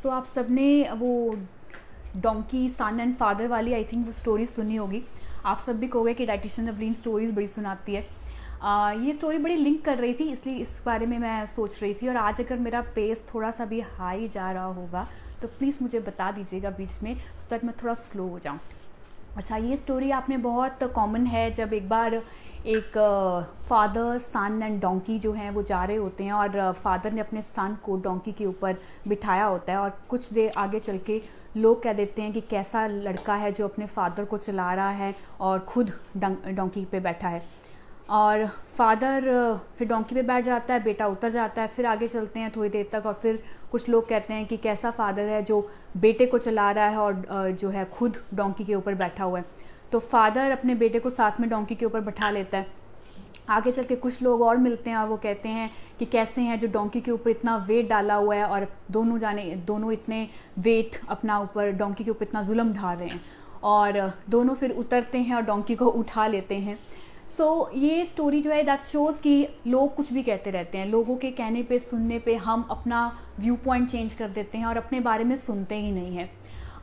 सो आप सबने वो डोंकी सन एंड फादर वाली आई थिंक वो स्टोरी सुनी होगी। आप सब भी कहोगे कि डाइटिशियन अवलीन स्टोरीज बड़ी सुनाती है। ये स्टोरी बड़ी लिंक कर रही थी, इसलिए इस बारे में मैं सोच रही थी। और आज अगर मेरा पेस थोड़ा सा भी हाई जा रहा होगा तो प्लीज़ मुझे बता दीजिएगा बीच में, सो दैट मैं थोड़ा स्लो हो जाऊँ। अच्छा, ये स्टोरी आप में बहुत कॉमन है। जब एक बार एक फादर सन एंड डोंकी जो हैं वो जा रहे होते हैं और फादर ने अपने सन को डोंकी के ऊपर बिठाया होता है, और कुछ देर आगे चल के लोग कह देते हैं कि कैसा लड़का है जो अपने फादर को चला रहा है और खुद डोंकी पे बैठा है। और फादर फिर डोंकी पे बैठ जाता है, बेटा उतर जाता है। फिर आगे चलते हैं थोड़ी देर तक और फिर कुछ लोग कहते हैं कि कैसा फादर है जो बेटे को चला रहा है और जो है खुद डोंकी के ऊपर बैठा हुआ है। तो फादर अपने बेटे को साथ में डोंकी के ऊपर बैठा लेता है। आगे चल के कुछ लोग और मिलते हैं और वो कहते हैं कि कैसे हैं जो डोंकी के ऊपर इतना वेट डाला हुआ है और दोनों इतने वेट अपना ऊपर डोंकी के ऊपर इतना जुल्म ढा रहे हैं। और दोनों फिर उतरते हैं और डोंकी को उठा लेते हैं। ये स्टोरी जो है दैट शोज़ कि लोग कुछ भी कहते रहते हैं, लोगों के कहने पे सुनने पे हम अपना व्यू पॉइंट चेंज कर देते हैं और अपने बारे में सुनते ही नहीं हैं।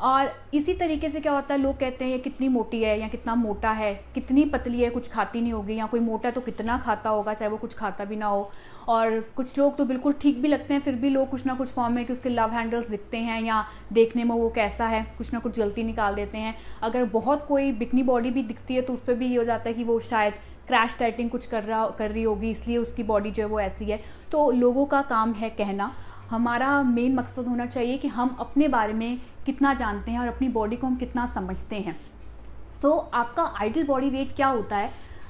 और इसी तरीके से क्या होता है, लोग कहते हैं ये कितनी मोटी है या कितना मोटा है, कितनी पतली है, कुछ खाती नहीं होगी, या कोई मोटा तो कितना खाता होगा चाहे वो कुछ खाता भी ना हो। और कुछ लोग तो बिल्कुल ठीक भी लगते हैं, फिर भी लोग कुछ ना कुछ फॉर्म में कि उसके लव हैंडल्स दिखते हैं या देखने में वो कैसा है, कुछ ना कुछ गलती निकाल देते हैं। अगर बहुत कोई बिकनी बॉडी भी दिखती है तो उस पर भी ये हो जाता है कि वो शायद क्रैश डाइटिंग कुछ कर रही होगी, इसलिए उसकी बॉडी जो है वो ऐसी है। तो लोगों का काम है कहना। हमारा मेन मकसद होना चाहिए कि हम अपने बारे में कितना जानते हैं और अपनी बॉडी को हम कितना समझते हैं। आपका आइडियल बॉडी वेट क्या होता है?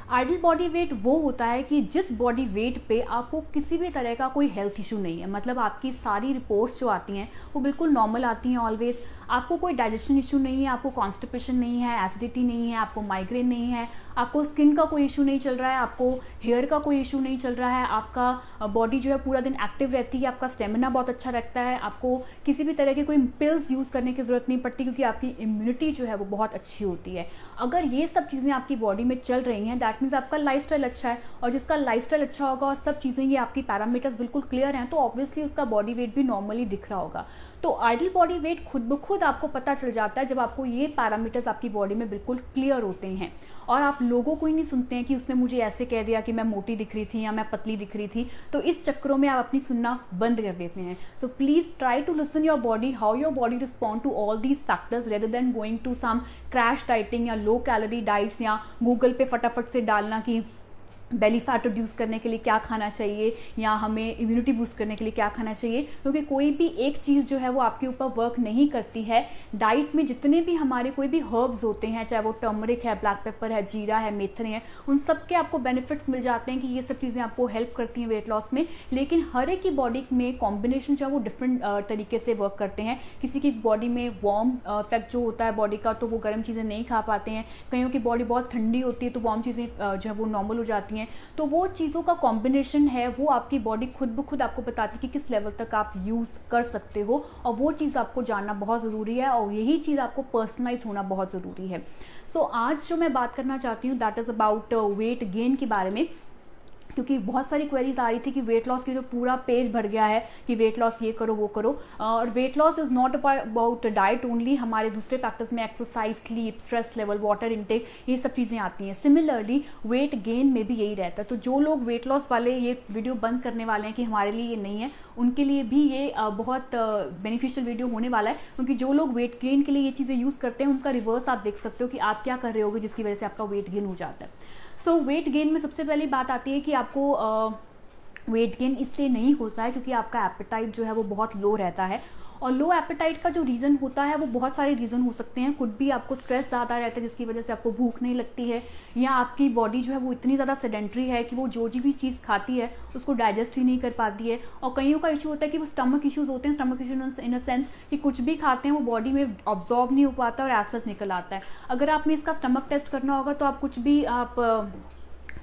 आइडियल बॉडी वेट वो होता है कि जिस बॉडी वेट पे आपको किसी भी तरह का कोई हेल्थ इशू नहीं है, मतलब आपकी सारी रिपोर्ट्स जो आती हैं वो बिल्कुल नॉर्मल आती हैं ऑलवेज। आपको कोई डाइजेशन इशू नहीं है, आपको कॉन्स्टिपेशन नहीं है, एसिडिटी नहीं है, आपको माइग्रेन नहीं है, आपको स्किन का कोई इशू नहीं चल रहा है, आपको हेयर का कोई इशू नहीं चल रहा है, आपका बॉडी जो है पूरा दिन एक्टिव रहती है, आपका स्टेमिना बहुत अच्छा रहता है, आपको किसी भी तरह के कोई पिल्स यूज़ करने की ज़रूरत नहीं पड़ती क्योंकि आपकी इम्यूनिटी जो है वो बहुत अच्छी होती है। अगर ये सब चीज़ें आपकी बॉडी में चल रही हैं दैट मीन्स आपका लाइफस्टाइल अच्छा है, और जिसका लाइफस्टाइल अच्छा होगा और सब चीज़ें ये आपकी पैरामीटर्स बिल्कुल क्लियर हैं तो ऑब्वियसली उसका बॉडी वेट भी नॉर्मली दिख रहा होगा। तो आइडियल बॉडी वेट खुद ब खुद आपको पता चल जाता है जब आपको ये पैरामीटर्स आपकी बॉडी में बिल्कुल क्लियर होते हैं। और आप लोगों को ही नहीं सुनते हैं कि उसने मुझे ऐसे कह दिया कि मैं मोटी दिख रही थी या मैं पतली दिख रही थी, तो इस चक्करों में आप अपनी सुनना बंद कर देते हैं। So please try to listen your body, how your body respond to all these factors rather than going to some crash dieting या लो कैलोरी डाइट्स, या गूगल पे फटाफट से डालना कि बेली फैट रिड्यूस करने के लिए क्या खाना चाहिए या हमें इम्यूनिटी बूस्ट करने के लिए क्या खाना चाहिए, क्योंकि कोई भी एक चीज़ जो है वो आपके ऊपर वर्क नहीं करती है। डाइट में जितने भी हमारे कोई भी हर्ब्स होते हैं, चाहे वो टर्मरिक है, ब्लैक पेपर है, जीरा है, मेथी है, उन सब के आपको बेनिफिट्स मिल जाते हैं कि ये सब चीज़ें आपको हेल्प करती हैं वेट लॉस में। लेकिन हर एक की बॉडी में कॉम्बिनेशन जो है वो डिफरेंट तरीके से वर्क करते हैं। किसी की बॉडी में वार्म इफेक्ट जो होता है बॉडी का, तो वो गर्म चीज़ें नहीं खा पाते हैं। कईयों की बॉडी बहुत ठंडी होती है तो वार्म चीज़ें जो है वो नॉर्मल हो जाती हैं। तो वो चीज़ों का कॉम्बिनेशन है, वो आपकी बॉडी खुद ब खुद आपको बताती है कि किस लेवल तक आप यूज़ कर सकते हो, और वो चीज़ आपको जानना बहुत ज़रूरी है और यही चीज़ आपको पर्सनलाइज होना बहुत ज़रूरी है। आज जो मैं बात करना चाहती हूँ that is about weight gain के बारे में, क्योंकि बहुत सारी क्वेरीज आ रही थी कि वेट लॉस की जो पूरा पेज भर गया है कि वेट लॉस ये करो वो करो। और weight loss is not about diet only, हमारे दूसरे फैक्टर्स में exercise, sleep, stress level, water intake, ये सब चीज़ें आती हैं। सिमिलरली वेट गेन में भी यही रहता है। तो जो लोग वेट लॉस वाले ये वीडियो बंद करने वाले हैं कि हमारे लिए ये नहीं है, उनके लिए भी ये बहुत बेनिफिशियल वीडियो होने वाला है, क्योंकि जो लोग वेट गेन के लिए ये चीज़ें यूज़ करते हैं उनका रिवर्स आप देख सकते हो कि आप क्या कर रहे होगे जिसकी वजह से आपका वेट गेन हो जाता है। वेट गेन में सबसे पहली बात आती है कि आपको वेट गेन इसलिए नहीं होता है क्योंकि आपका एपेटाइट जो है वो बहुत लो रहता है। और लो एपेटाइट का जो रीज़न होता है वो बहुत सारे रीज़न हो सकते हैं। कुछ भी आपको स्ट्रेस ज़्यादा रहता है जिसकी वजह से आपको भूख नहीं लगती है, या आपकी बॉडी जो है वो इतनी ज़्यादा सेडेंट्री है कि वो जो भी चीज़ खाती है उसको डाइजेस्ट ही नहीं कर पाती है। और कईयों का इशू होता है कि वो स्टमक इश्यूज़ होते हैं। Stomach issue in a sense कि कुछ भी खाते हैं वो बॉडी में ऑब्जॉर्ब नहीं हो पाता और एज सच निकल आता है। अगर आप में इसका स्टमक टेस्ट करना होगा तो आप कुछ भी आप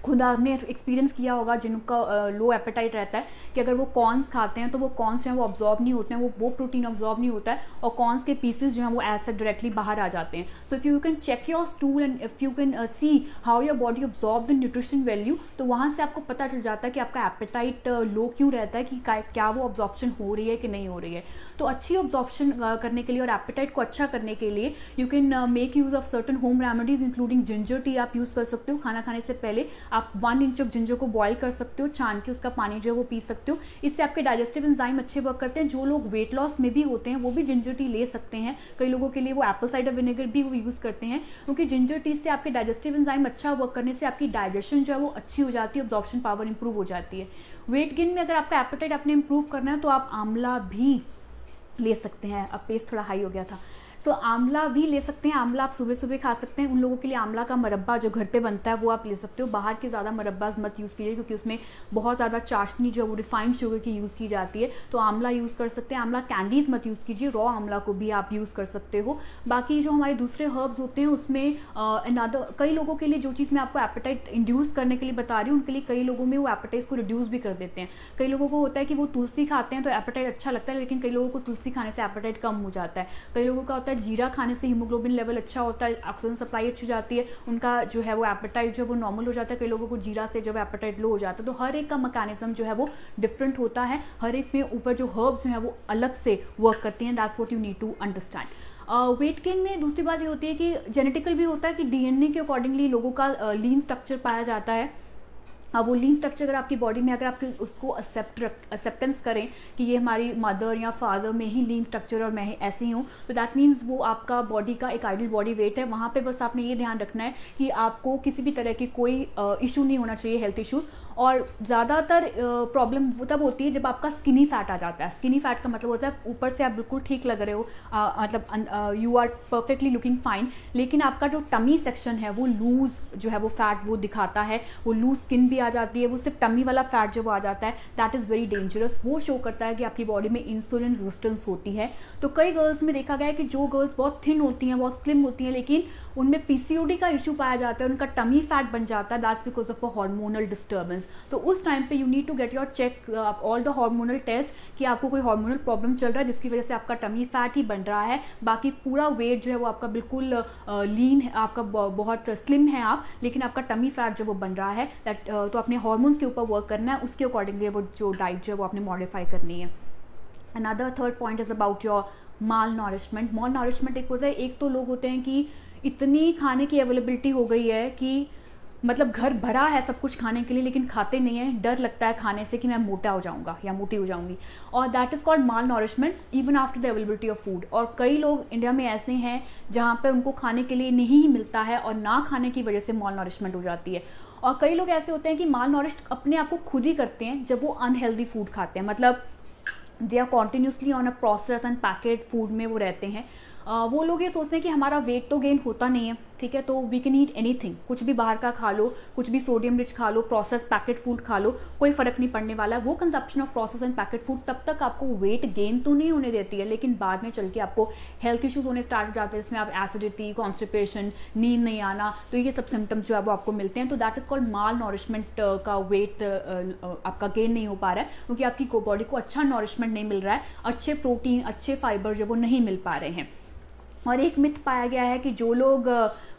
खुद आपने एक्सपीरियंस किया होगा जिनका लो एपेटाइट रहता है कि अगर वो कॉर्न्स खाते हैं तो वो कॉर्न्स जो है वो अब्जॉर्ब नहीं होते हैं, वो प्रोटीन अब्जॉर्ब नहीं होता है और कॉर्न्स के पीसेस जो हैं वो ऐसे डायरेक्टली बाहर आ जाते हैं. So if you can check your stool and if you can see how your body absorb the nutrition value, तो वहाँ से आपको पता चल जाता है कि आपका एपेटाइट लो क्यों रहता है, कि क्या वो अब्जॉर्प्शन हो रही है कि नहीं हो रही है. तो अच्छी अब्जॉर्प्शन करने के लिए और एपेटाइट को अच्छा करने के लिए you can make use of certain home remedies including ginger tea आप यूज़ कर सकते हो. खाना खाने से पहले आप 1 इंच ऑफ जिंजर को बॉईल कर सकते हो, छान के उसका पानी जो है वो पी सकते हो. इससे आपके डाइजेस्टिव एंजाइम अच्छे वर्क करते हैं. जो लोग वेट लॉस में भी होते हैं वो भी जिंजर टी ले सकते हैं. कई लोगों के लिए वो एप्पल साइडर विनेगर भी वो यूज़ करते हैं, क्योंकि जिंजर टी से आपके डाइजेस्टिव एंजाइम अच्छा वर्क करने से आपकी डाइजेशन जो है वो अच्छी हो जाती है, अब्जॉर्प्शन पावर इंप्रूव हो जाती है. वेट गेन में अगर आपका एपेटाइट आपने इंप्रूव करना है तो आप आंवला भी ले सकते हैं. अब पेस थोड़ा हाई हो गया था. सो आंवला भी ले सकते हैं. आंवला आप सुबह सुबह खा सकते हैं. उन लोगों के लिए आंवला का मरब्बा जो घर पे बनता है वो आप ले सकते हो. बाहर के ज़्यादा मरब्बाज मत यूज़ कीजिए क्योंकि उसमें बहुत ज़्यादा चाशनी जो है वो रिफाइंड शुगर की यूज़ की जाती है. तो आंवला यूज़ कर सकते हैं. आंवला कैंडीज मत यूज़ कीजिए, रॉ आंवला को भी आप यूज़ कर सकते हो. बाकी जो हमारे दूसरे हर्ब्स होते हैं उसमें कई लोगों के लिए जो चीज़ मैं आपको एपेटाइट इंड्यूस करने के लिए बता रही हूँ, उनके लिए कई लोगों में वो एपेटाइट को रिड्यूस भी कर देते हैं. कई लोगों को होता है कि वो तुलसी खाते हैं तो एपेटाइट अच्छा लगता है, लेकिन कई लोगों को तुलसी खाने से एपेटाइट कम हो जाता है. कई लोगों का होता है जीरा खाने से हीमोग्लोबिन लेवल अच्छा होता है, ऑक्सीजन सप्लाई अच्छी जाती है, उनका जो है वो एपेटाइट जो है वो नॉर्मल हो जाता है. कई लोगों को जीरा से जब एपेटाइट लो हो जाता है. तो हर एक का मैकेनिज्म जो है वो डिफरेंट होता है. हर एक में ऊपर जो हर्ब्स जो है वो अलग से वर्क करती हैं. That's what you need to understand. Weight gain में दूसरी बात ये होती है कि जेनेटिकल भी होता है कि डीएनए के अकॉर्डिंगली लोगों का लीन स्ट्रक्चर पाया जाता है. अब वो लीन स्ट्रक्चर अगर आपकी बॉडी में अगर आपके उसको एक्सेप्टेंस करें कि ये हमारी मदर या फादर में ही लीन स्ट्रक्चर और मैं ऐसे ही हूँ, तो दैट मीन्स वो आपका बॉडी का एक आइडियल बॉडी वेट है. वहाँ पे बस आपने ये ध्यान रखना है कि आपको किसी भी तरह की कोई इशू नहीं होना चाहिए, हेल्थ इश्यूज़. और ज़्यादातर प्रॉब्लम वो तब होती है जब आपका स्किनी फैट आ जाता है. स्किनी फैट का मतलब होता है ऊपर से आप बिल्कुल ठीक लग रहे हो, मतलब you are perfectly looking fine, लेकिन आपका जो टमी सेक्शन है वो लूज जो है वो फैट वो दिखाता है, वो लूज स्किन भी आ जाती है, वो सिर्फ टमी वाला फैट जो वो आ जाता है. That is very dangerous. वो शो करता है कि आपकी बॉडी में इंसुलिन रेजिस्टेंस होती है. तो कई गर्ल्स में देखा गया है कि जो गर्ल्स बहुत थिन होती हैं, बहुत स्लिम होती हैं, लेकिन उनमें पीसीओडी का इशू पाया जाता है, उनका टमी फैट बन जाता है. That's because of a hormonal disturbance. तो उस टाइम पे you need to get your check all the hormonal test कि आपको कोई हार्मोनल प्रॉब्लम चल रहा है जिसकी वजह से आपका टमी फैट ही बन रहा है. बाकी पूरा वेट जो है वो आपका बिल्कुल लीन है, आपका बहुत स्लिम है आप, लेकिन आपका टमी फैट जो वो बन रहा है. तो अपने हार्मोन्स के ऊपर वर्क करना है, उसके अकॉर्डिंगली वो जो डाइट जो है वो आपने मॉडिफाई करनी है. Another third point is about your mall nourishment. Mall nourishment एक होता है, एक तो लोग होते हैं कि इतनी खाने की अवेलेबिलिटी हो गई है कि मतलब घर भरा है सब कुछ खाने के लिए, लेकिन खाते नहीं है. डर लगता है खाने से कि मैं मोटा हो जाऊंगा या मोटी हो जाऊंगी, और that is called mall nourishment even after the availability of food. और कई लोग इंडिया में ऐसे हैं जहाँ पे उनको खाने के लिए नहीं मिलता है और ना खाने की वजह से माल नॉरिशमेंट हो जाती है. और कई लोग ऐसे होते हैं कि माल नॉरिश्ड अपने आप को खुद ही करते हैं जब वो अनहेल्दी फूड खाते हैं, मतलब they are continuously on a process and packet food में वो रहते हैं. वो लोग ये सोचते हैं कि हमारा वेट तो गेन होता नहीं है, ठीक है, तो वी कैन ईट एनीथिंग, कुछ भी बाहर का खा लो, कुछ भी सोडियम रिच खा लो, प्रोसेस पैकेट फूड खा लो, कोई फर्क नहीं पड़ने वाला है. वो consumption of process and packet food तब तक आपको वेट गेन तो नहीं होने देती है, लेकिन बाद में चल के आपको हेल्थ इश्यूज होने स्टार्ट हो जाते हैं, जिसमें आप एसिडिटी, कॉन्स्टिपेशन, नींद नहीं आना, तो ये सब सिम्टम्स जो है वो आपको मिलते हैं. तो that is called mall nourishment का वेट आपका गेन नहीं हो पा रहा है क्योंकि आपकी बॉडी को अच्छा नॉरिशमेंट नहीं मिल रहा है, अच्छे प्रोटीन, अच्छे फाइबर जो वो नहीं मिल पा रहे हैं. और एक मिथ पाया गया है कि जो लोग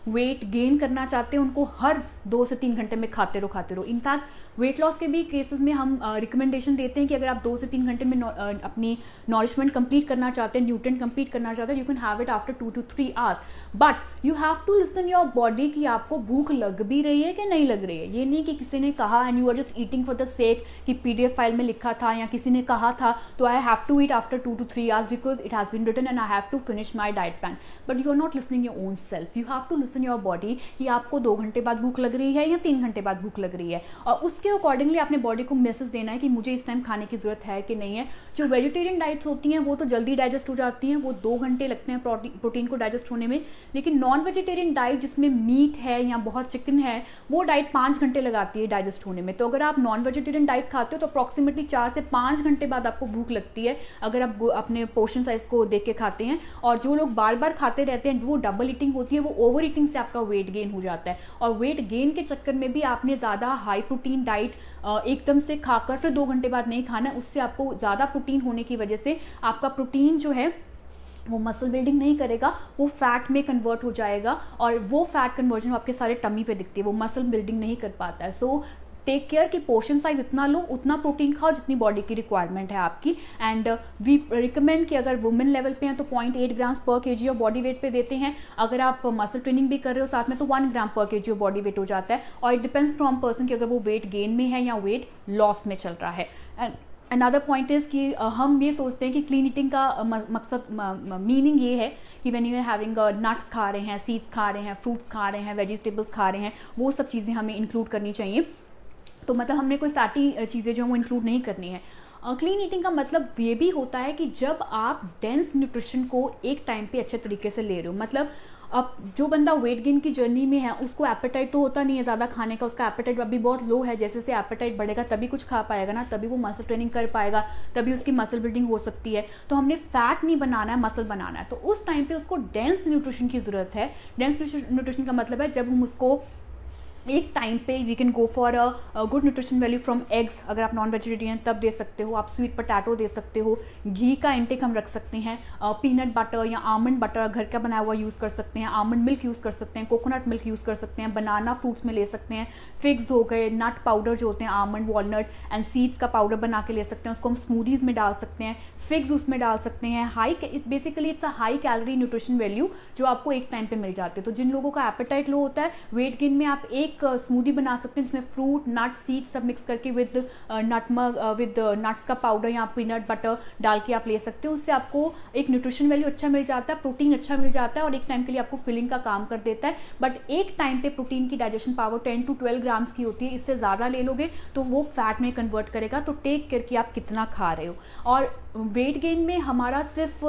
वेट गेन करना चाहते हैं उनको हर 2 से 3 घंटे में खाते रहो. इनफैक्ट वेट लॉस के भी केसेस में हम रिकमेंडेशन देते हैं कि अगर आप 2 से 3 घंटे में अपनी नॉरिशमेंट कंप्लीट करना चाहते हैं, न्यूट्रिएंट कंप्लीट करना चाहते हैं, you can have it after 2 to 3 hours. But you have to listen your body कि आपको भूख लग भी रही है कि नहीं लग रही है. ये नहीं कि किसी ने कहा and you are just eating for the sake कि PDF फाइल में लिखा था या किसी ने कहा था तो I have to eat after 2 to 3 hours because it has been written and I have to finish my diet plan. But you are not listening your own self. You have to listen your body कि आपको 2 घंटे बाद भूख लग रही है या 3 घंटे बाद भूख लग रही है, और उसके अकॉर्डिंगली आपने बॉडी को मैसेज देना है कि मुझे इस टाइम खाने की जरूरत है कि नहीं है. जो वेजिटेरियन डाइट्स होती हैं वो तो जल्दी डाइजेस्ट हो जाती हैं, वो 2 घंटे लगते हैं प्रोटीन को डाइजेस्ट होने में, लेकिन नॉन वेजिटेरियन डाइट जिसमें मीट है या बहुत चिकन है वो डाइट 5 घंटे लगाती है डाइजेस्ट होने में. तो अगर आप नॉन वेजिटेरियन डाइट खाते हो तो अप्रॉक्सीमेटली 4 से 5 घंटे बाद आपको भूख लगती है अगर आप अपने पोर्शन साइज को देख के खाते हैं. और जो लोग बार बार खाते रहते हैं वो डबल ईटिंग होती है, वो ओवर ईटिंग से आपका वेट गेन हो जाता है. और वेट गेन गेन के चक्कर में भी आपने ज़्यादा हाई प्रोटीन डाइट एकदम से खाकर फिर 2 घंटे बाद नहीं खाना, उससे आपको ज़्यादा प्रोटीन होने की वजह से आपका प्रोटीन जो है वो मसल बिल्डिंग नहीं करेगा, वो फैट में कन्वर्ट हो जाएगा और वो फैट कन्वर्जन आपके सारे टमी पे दिखती है, वो मसल बिल्डिंग नहीं कर पाता है। सो टेक केयर कि पोर्शन साइज इतना लो, उतना प्रोटीन खाओ जितनी बॉडी की रिक्वायरमेंट है आपकी। एंड वी रिकमेंड कि अगर वुमेन लेवल पे हैं तो 0.8 ग्राम्स पर केजी ऑफ बॉडी वेट पे देते हैं। अगर आप मसल ट्रेनिंग भी कर रहे हो साथ में तो 1 ग्राम पर केजी ऑफ बॉडी वेट हो जाता है। और इट डिपेंड्स फ्रॉम पर्सन कि अगर वो वेट गेन में है या वेट लॉस में चल रहा है। एंड अनदर पॉइंट इज कि हम ये सोचते हैं कि क्लीन ईटिंग का मकसद मीनिंग ये है कि when you are having nuts खा रहे हैं, सीड्स खा रहे हैं, फ्रूट्स खा रहे हैं, वेजिटेबल्स खा रहे हैं, वो सब चीज़ें हमें इंक्लूड करनी चाहिए। तो मतलब हमने कोई फैटी चीज़ें जो वो इंक्लूड नहीं करनी है। क्लीन ईटिंग का मतलब ये भी होता है कि जब आप डेंस न्यूट्रिशन को एक टाइम पे अच्छे तरीके से ले रहे हो। मतलब अब जो बंदा वेट गेन की जर्नी में है उसको एपेटाइट तो होता नहीं है ज़्यादा खाने का, उसका एपेटाइट अभी बहुत लो है। जैसे से एपेटाइट बढ़ेगा तभी कुछ खा पाएगा ना, तभी वो मसल ट्रेनिंग कर पाएगा, तभी उसकी मसल बिल्डिंग हो सकती है। तो हमने फैट नहीं बनाना है, मसल बनाना है। तो उस टाइम पे उसको डेंस न्यूट्रिशन की ज़रूरत है। डेंस न्यूट्रिशन का मतलब है जब हम उसको एक टाइम पे we can go for a good nutrition value from eggs. अगर आप नॉन वेजिटेरियन तब दे सकते हो, आप स्वीट पोटैटो दे सकते हो, घी का इंटेक हम रख सकते हैं, पीनट बटर या आमंड बटर घर का बनाया हुआ यूज़ कर सकते हैं, आमंड मिल्क यूज़ कर सकते हैं, कोकोनट मिल्क यूज़ कर सकते हैं, बनाना फ्रूट्स में ले सकते हैं, फिग्स हो गए, नट पाउडर जो होते हैं आमंड वॉलनट एंड सीड्स का पाउडर बना के ले सकते हैं, उसको हम स्मूदीज़ में डाल सकते हैं, फिग्स उसमें डाल सकते हैं। Basically it's a high calorie nutrition value जो आपको एक टाइम पे मिल जाते हैं। तो जिन लोगों का एपेटाइट लो होता है, वेट गेन में आप एक स्मूदी बना सकते हैं जिसमें फ्रूट, नट, सीड सब मिक्स करके विद नट्स का पाउडर या पीनट बटर डाल के आप ले सकते हो। उससे आपको एक न्यूट्रिशन वैल्यू अच्छा मिल जाता है, प्रोटीन अच्छा मिल जाता है और एक टाइम के लिए आपको फिलिंग का काम कर देता है। बट एक टाइम पे प्रोटीन की डाइजेशन पावर 10 to 12 ग्राम्स की होती है। इससे ज़्यादा ले लोगे तो वो फैट में कन्वर्ट करेगा। तो टेक केयर कि आप कितना खा रहे हो। और वेट गेन में हमारा सिर्फ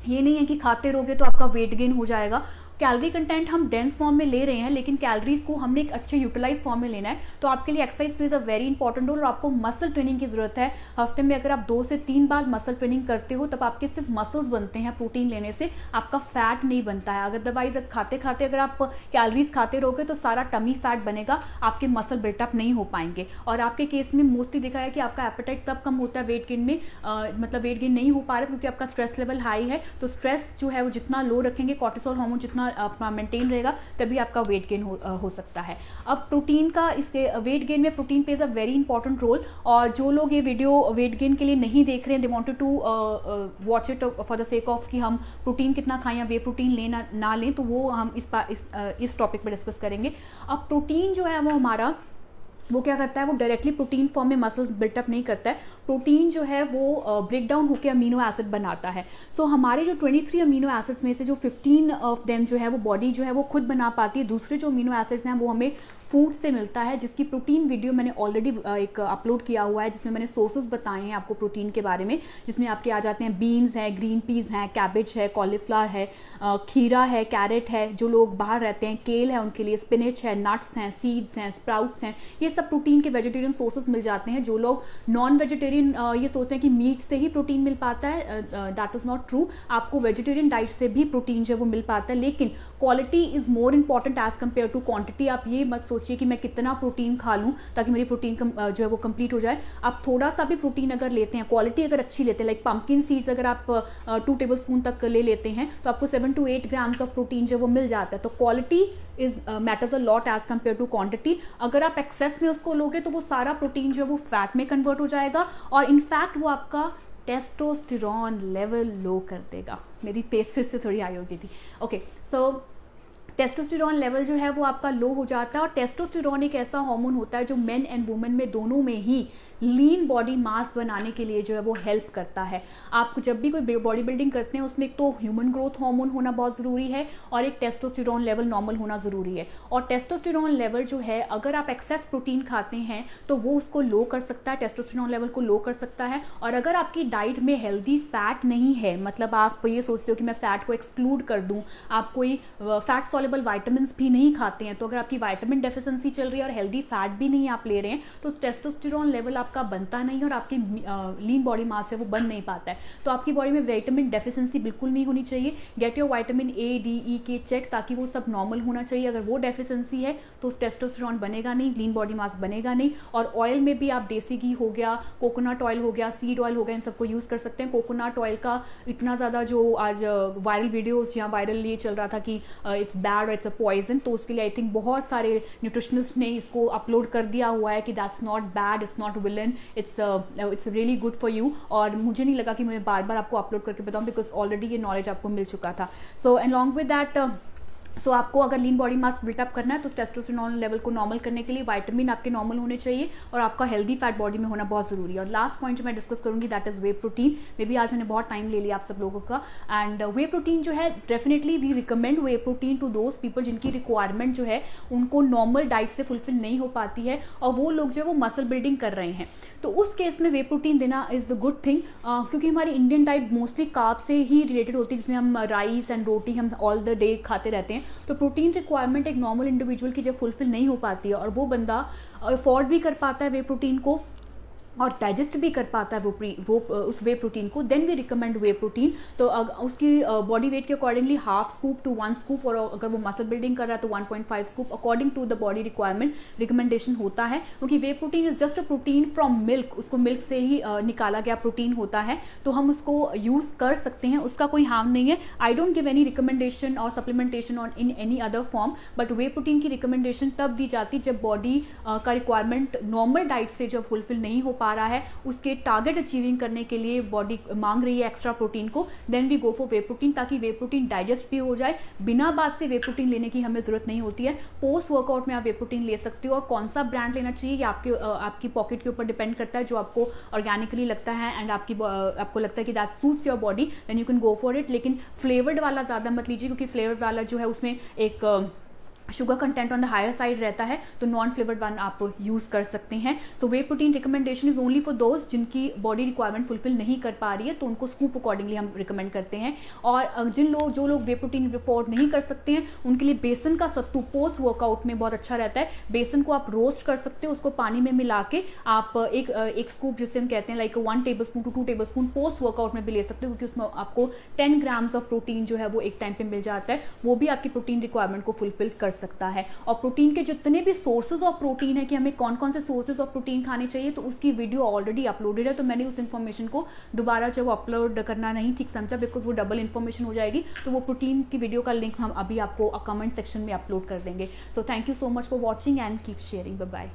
ये नहीं है कि खाते रहोगे तो आपका वेट गेन हो जाएगा। कैलोरी कंटेंट हम डेंस फॉर्म में ले रहे हैं, लेकिन कैलोरीज को हमने एक अच्छे यूटिलाइज फॉर्म में लेना है। तो आपके लिए exercise plays a very important role और आपको मसल ट्रेनिंग की जरूरत है। हफ्ते में अगर आप 2 से 3 बार मसल ट्रेनिंग करते हो तब आपके सिर्फ मसल्स बनते हैं प्रोटीन लेने से, आपका फैट नहीं बनता है। अदरवाइज खाते खाते अगर आप कैलोरीज खाते रहोगे तो सारा टमी फैट बनेगा, आपके मसल बिल्टअप नहीं हो पाएंगे। और आपके केस में मोस्टली देखा है कि आपका एपेटाइट तब कम होता है वेट गेन में, मतलब वेट गेन नहीं हो पा रहा क्योंकि आपका स्ट्रेस लेवल हाई है। तो स्ट्रेस जो है वो जितना लो रखेंगे, कॉर्टिसोल हार्मोन जितना अपना मेंटेन रहेगा, तभी आपका वेट गेन हो सकता है। अब प्रोटीन का, इसके वेट गेन में protein plays a very important role. और जो लोग ये वीडियो वेट गेन के लिए नहीं देख रहे हैं, they wanted to watch it for the sake of कि हम प्रोटीन कितना खाएं या वे प्रोटीन लेना ना लें, तो वो हम इस टॉपिक पर डिस्कस करेंगे। अब प्रोटीन जो है वो हमारा वो क्या करता है, वो डायरेक्टली प्रोटीन फॉर्म में मसल्स बिल्टअप नहीं करता है। प्रोटीन जो है वो ब्रेक डाउन होकर अमीनो एसिड बनाता है। सो हमारे जो 23 अमीनो एसिड्स में से जो 15 ऑफ देम जो है वो बॉडी जो है वो खुद बना पाती है। दूसरे जो अमीनो एसिड्स हैं वो हमें फूड से मिलता है, जिसकी प्रोटीन वीडियो मैंने ऑलरेडी एक अपलोड किया हुआ है, जिसमें मैंने सोर्सेज बताए हैं आपको प्रोटीन के बारे में, जिसमें आपके आ जाते हैं बीन्स हैं, ग्रीन पीस हैं, कैबेज है, कॉलीफ्लावर है, खीरा है, कैरेट है, जो लोग बाहर रहते हैं केल है उनके लिए, स्पिनच है, नट्स हैं, सीड्स हैं, स्प्राउट्स हैं, ये सब प्रोटीन के वेजिटेरियन सोर्सेज मिल जाते हैं। जो लोग नॉन वेजिटेरियन ये सोचते हैं कि मीट से ही प्रोटीन मिल पाता है, दैट इज नॉट ट्रू। आपको वेजिटेरियन डाइट से भी प्रोटीन जो है वो मिल पाता है, लेकिन quality is more important as compare to quantity. आप ये मत सोचिए कि मैं कितना प्रोटीन खा लूँ ताकि मेरी प्रोटीन जो है वो कंप्लीट हो जाए। आप थोड़ा सा भी प्रोटीन अगर लेते हैं, क्वालिटी अगर अच्छी लेते हैं, लाइक पंपकिन सीड्स अगर आप 2 टेबलस्पून तक ले लेते हैं तो आपको 7 to 8 ग्राम्स ऑफ प्रोटीन जो वो मिल जाता है। तो quality is matters a lot as compare to quantity. अगर आप एक्सेस में उसको लोगे तो वो सारा प्रोटीन जो है वो फैट में कन्वर्ट हो जाएगा और इनफैक्ट वो आपका टेस्टोस्टेरोन लेवल लो कर देगा। मेरी पेस फिर से थोड़ी आई होगी थी। ओके, सो टेस्टोस्टेरोन लेवल जो है वो आपका लो हो जाता है। और टेस्टोस्टेरोन एक ऐसा हार्मोन होता है जो मेन एंड वुमेन में दोनों में ही लीन बॉडी मास बनाने के लिए जो है वो हेल्प करता है। आप जब भी कोई बॉडी बिल्डिंग करते हैं उसमें एक तो ह्यूमन ग्रोथ हार्मोन होना बहुत ज़रूरी है और एक टेस्टोस्टेरोन लेवल नॉर्मल होना ज़रूरी है। और टेस्टोस्टेरोन लेवल जो है अगर आप एक्सेस प्रोटीन खाते हैं तो वो उसको लो कर सकता है, टेस्टोस्टेरोन लेवल को लो कर सकता है। और अगर आपकी डाइट में हेल्दी फैट नहीं है, मतलब आप ये सोचते हो कि मैं फैट को एक्सक्लूड कर दूँ, आप कोई फैट सॉल्युबल वाइटामिन भी नहीं खाते हैं, तो अगर आपकी वाइटामिन डेफिशिएंसी चल रही है और हेल्दी फैट भी नहीं आप ले रहे हैं तो टेस्टोस्टेरोन लेवल आपका बनता नहीं है और आपकी लीन बॉडी मास है वो बन नहीं पाता है। तो आपकी बॉडी में विटामिन डेफिशिएंसी बिल्कुल नहीं होनी चाहिए। Get your vitamin A, D, E के चेक, ताकि वो सब नॉर्मल होना चाहिए। अगर वो डेफिशिएंसी है तो टेस्टोस्टेरोन बनेगा नहीं, लीन बॉडी मास बनेगा नहीं। और ऑयल में भी आप देसी घी हो गया, कोकोनट ऑयल हो गया, सीड ऑयल हो गया, इन सबको यूज़ कर सकते हैं। कोकोनट ऑयल का इतना ज़्यादा जो आज वायरल वीडियोस या वायरल ये चल रहा था कि इट्स बैड और इट्स अ पॉइजन, तो उसके लिए आई थिंक बहुत सारे न्यूट्रिशनिस्ट ने इसको अपलोड कर दिया हुआ है कि that's not bad, it's not villain, it's really good for you. और मुझे नहीं लगा कि मैं बार बार आपको अपलोड करके बताऊँ, बिकॉज ऑलरेडी ये नॉलेज आपको मिल चुका था। सो अलॉन्ग विद दैट, सो आपको अगर लीन बॉडी मास बिल्टअप करना है तो टेस्टोस्टेरोन लेवल को नॉर्मल करने के लिए विटामिन आपके नॉर्मल होने चाहिए और आपका हेल्दी फैट बॉडी में होना बहुत जरूरी है। और लास्ट पॉइंट जो मैं डिस्कस करूंगी that is way protein. May be आज मैंने बहुत टाइम ले लिया आप सब लोगों का। एंड वे प्रोटीन जो है, definitely we recommend whey protein to those people जिनकी रिक्वायरमेंट जो है उनको नॉर्मल डाइट से फुलफिल नहीं हो पाती है और वो लोग जो है वो मसल बिल्डिंग कर रहे हैं। तो उस केस में वे प्रोटीन देना इज द गुड थिंग, क्योंकि हमारी इंडियन डाइट मोस्टली कार्ब से ही रिलेटेड होती है, जिसमें हम राइस एंड रोटी हम ऑल द डे खाते रहते हैं। तो प्रोटीन रिक्वायरमेंट एक नॉर्मल इंडिविजुअल की जब फुलफिल नहीं हो पाती है और वो बंदा अफोर्ड भी कर पाता है वे प्रोटीन को और डाइजेस्ट भी कर पाता है वो उस वे प्रोटीन को, then we recommend whey protein. तो उसकी बॉडी वेट के accordingly half scoop to 1 scoop, और अगर वो मसल बिल्डिंग कर रहा है तो 1.5 scoop according to the body requirement recommendation होता है। क्योंकि whey protein is just a protein from milk, उसको मिल्क से ही निकाला गया प्रोटीन होता है, तो हम उसको यूज कर सकते हैं, उसका कोई हार्म नहीं है। I don't give any recommendation और supplementation on in any other form, but whey protein की रिकमेंडेशन तब दी जाती जब बॉडी का रिक्वायरमेंट नॉर्मल डाइट से जब फुलफिल नहीं हो पा रहा है, उसके टारगेट अचीविंग करने के लिए बॉडी मांग रही है एक्स्ट्रा प्रोटीन को, then we go for whey protein, ताकि वे प्रोटीन डाइजेस्ट भी हो जाए। बिना बात से वे प्रोटीन लेने की हमें जरूरत नहीं होती है। पोस्ट वर्कआउट में आप वे प्रोटीन ले सकते हो, और कौन सा ब्रांड लेना चाहिए ये आपकी पॉकेट के ऊपर डिपेंड करता है। जो आपको ऑर्गेनिकली लगता है एंड आपको लगता है कि that suits your body, then you can go for it. लेकिन फ्लेवर्ड वाला ज्यादा मत लीजिए, क्योंकि फ्लेवर्ड वाला जो है उसमें एक sugar content on the higher side रहता है, तो नॉन फ्लेवर्ड वन आप यूज कर सकते हैं। So whey protein recommendation is only for those जिनकी बॉडी रिक्वायरमेंट फुलफिल नहीं कर पा रही है, तो उनको स्कूप अकॉर्डिंगली हम रिकमेंड करते हैं। और जो लोग वे प्रोटीन अफोर्ड नहीं कर सकते हैं उनके लिए बेसन का सत्तू पोस्ट वर्कआउट में बहुत अच्छा रहता है। बेसन को आप रोस्ट कर सकते हो, उसको पानी में मिला के आप एक स्कूप जिसे हम कहते हैं like 1 tablespoon to 2 tablespoon post workout में भी ले सकते हो, क्योंकि उसमें आपको 10 ग्राम्स ऑफ प्रोटीन जो है वो एक टाइम पे मिल जाता है, वो भी आपकी प्रोटीन रिक्वायरमेंट को फुलफिल कर सकता है। और प्रोटीन के जितने भी सोर्सेज ऑफ प्रोटीन है कि हमें कौन कौन से सोर्सेज ऑफ प्रोटीन खाने चाहिए, तो उसकी वीडियो ऑलरेडी अपलोडेड है, तो मैंने उस इन्फॉर्मेशन को दोबारा जो अपलोड करना नहीं ठीक समझा, बिकॉज वो डबल इन्फॉर्मेशन हो जाएगी। तो वो प्रोटीन की वीडियो का लिंक हम अभी आपको कमेंट सेक्शन में अपलोड कर देंगे। So thank you so much for watching and keep sharing. Bye bye.